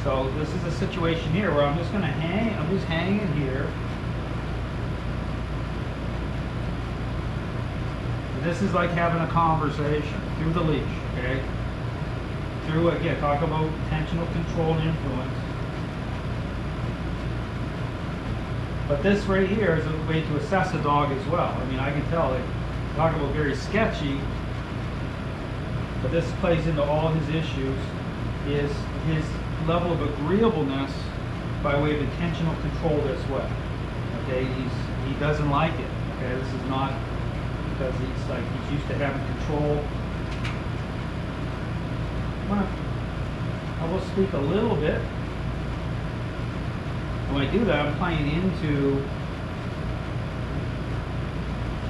So this is a situation here where I'm just going to hang, I'm just hanging here. And this is like having a conversation through the leash, okay? Through, again, talk about intentional control and influence. But this right here is a way to assess a dog as well. I mean, I can tell, like, talk about very sketchy, but this plays into all his issues, is his level of agreeableness by way of intentional control this way. Okay, he doesn't like it. Okay, this is not because he's used to having control. I will speak a little bit. When I do that, I'm playing into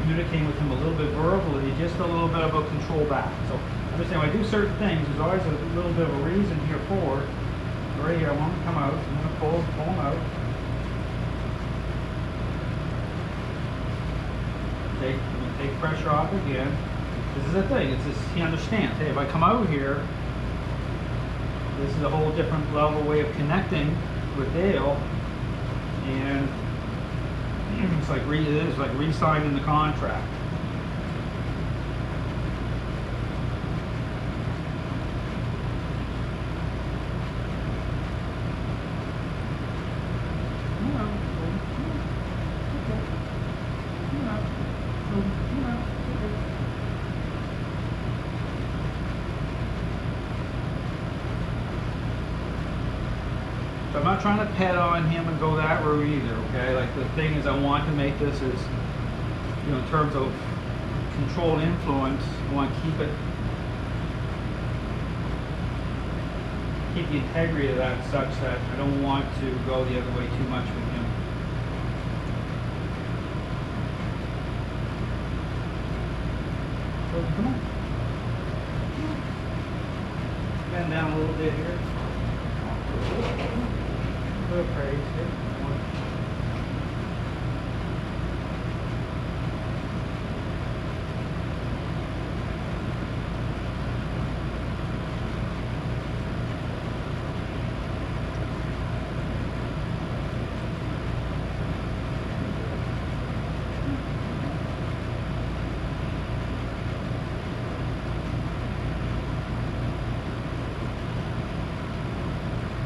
communicating with him a little bit verbally, just a little bit about control back. So understand, when I do certain things, there's always a little bit of a reason here for it. Right here, I want him to come out. I'm going to pull him out. I'm going to take pressure off again. This is the thing. It's just, he understands. Hey, if I come out here, this is a whole different level way of connecting with Dale. And it's like re-signing the contract. I'm not trying to pet on him and go that route either, okay? Like, the thing is, I want to make this as, you know, in terms of controlled influence, I want to keep the integrity of that such that I don't want to go the other way too much with him. So, come on. Bend down a little bit here. Little praise here.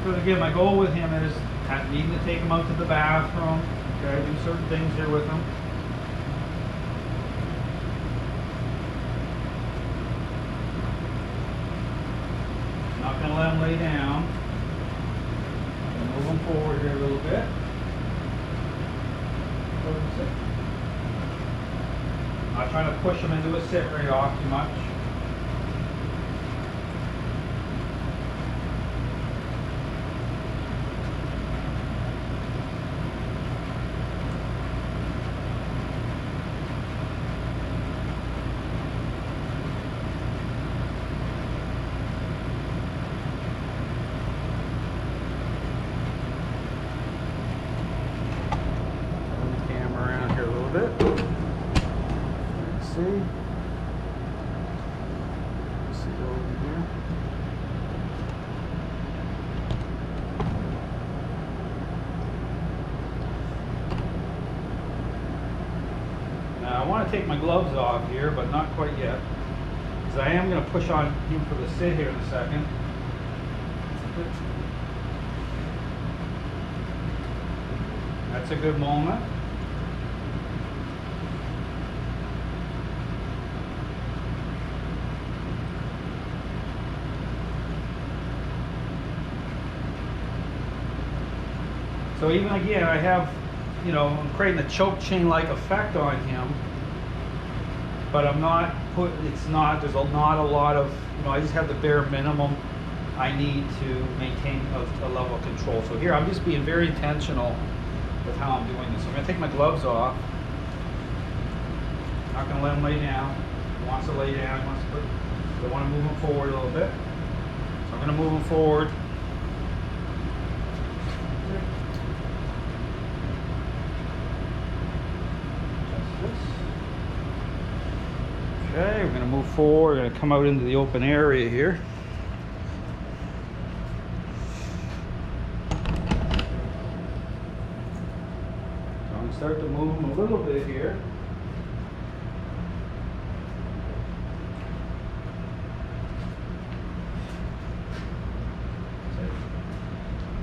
So again, my goal with him is needing to take him out to the bathroom. Okay, do certain things here with him. Not going to let him lay down. Move him forward here a little bit. Not trying to push him into a sit very off too much. I want to take my gloves off here, but not quite yet, because I am going to push on him for the sit here in a second. That's a good moment. So even again, I have, you know, I'm creating a choke chain-like effect on him, but I'm not there's not a lot of, you know, I just have the bare minimum I need to maintain a level of control. So here, I'm just being very intentional with how I'm doing this. So I'm going to take my gloves off. Not going to let him lay down. He wants to lay down. He wants to put, so I want to move him forward a little bit. So I'm going to move him forward. Okay, we're going to move forward. We're going to come out into the open area here. start to move him a little bit here.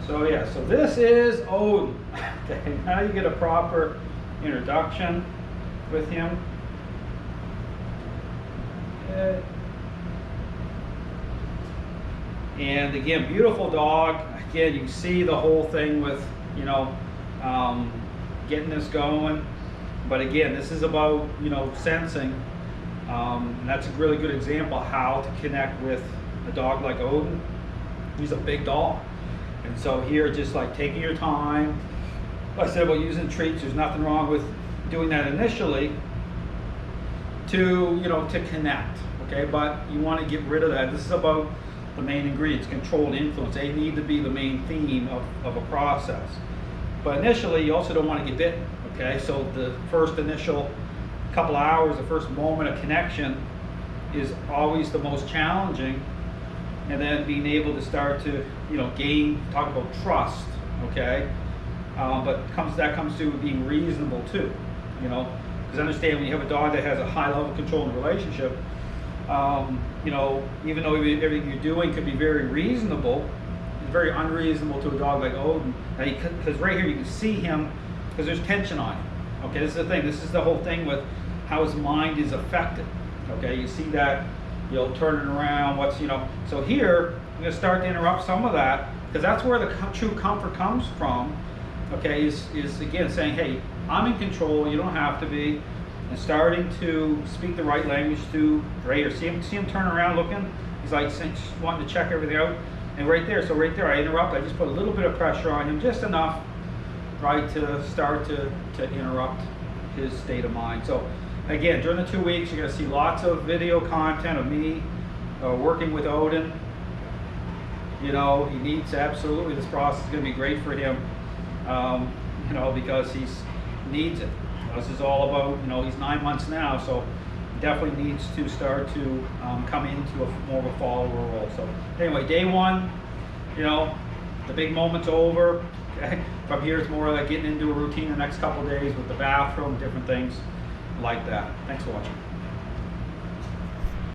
So yeah, so this is Oden. Okay, now you get a proper introduction with him. Okay. And again, beautiful dog. Again, you see the whole thing with, you know, getting this going. But again, this is about, you know, sensing. And that's a really good example of how to connect with a dog like Oden. He's a big dog. And so here, just like taking your time. Like I said about using treats, there's nothing wrong with doing that initially to, you know, to connect. Okay, but you want to get rid of that. This is about the main ingredients, controlled influence. They need to be the main theme of a process. But initially, you also don't want to get bitten. Okay, so the first initial couple of hours, the first moment of connection is always the most challenging. And then being able to start to, you know, talk about trust, okay? But that comes to being reasonable too, you know? Because understand, when you have a dog that has a high level of control in the relationship, you know, even though everything you're doing could be very reasonable, it's very unreasonable to a dog like Oden. Because right here you can see him, because there's tension on him. Okay, this is the thing. This is the whole thing with how his mind is affected. Okay, you see that, you know, turning around, you know. So here, I'm going to start to interrupt some of that, because that's where the true comfort comes from. Okay, is again saying, hey, I'm in control, you don't have to be. And starting to speak the right language to Raider. See him turn around looking? He's like wanting to check everything out. And right there, so right there I interrupt, I just put a little bit of pressure on him, just enough, right, to start to interrupt his state of mind. So again, during the 2 weeks, you're gonna see lots of video content of me working with Oden. You know, he needs absolutely, this process is gonna be great for him, you know, because he needs it. This is all about, you know, he's 9 months now, so he definitely needs to start to come into more of a follower role. So anyway, day 1, you know, the big moment's over. Okay? From here, it's more like getting into a routine the next couple of days with the bathroom, different things like that. Thanks for watching.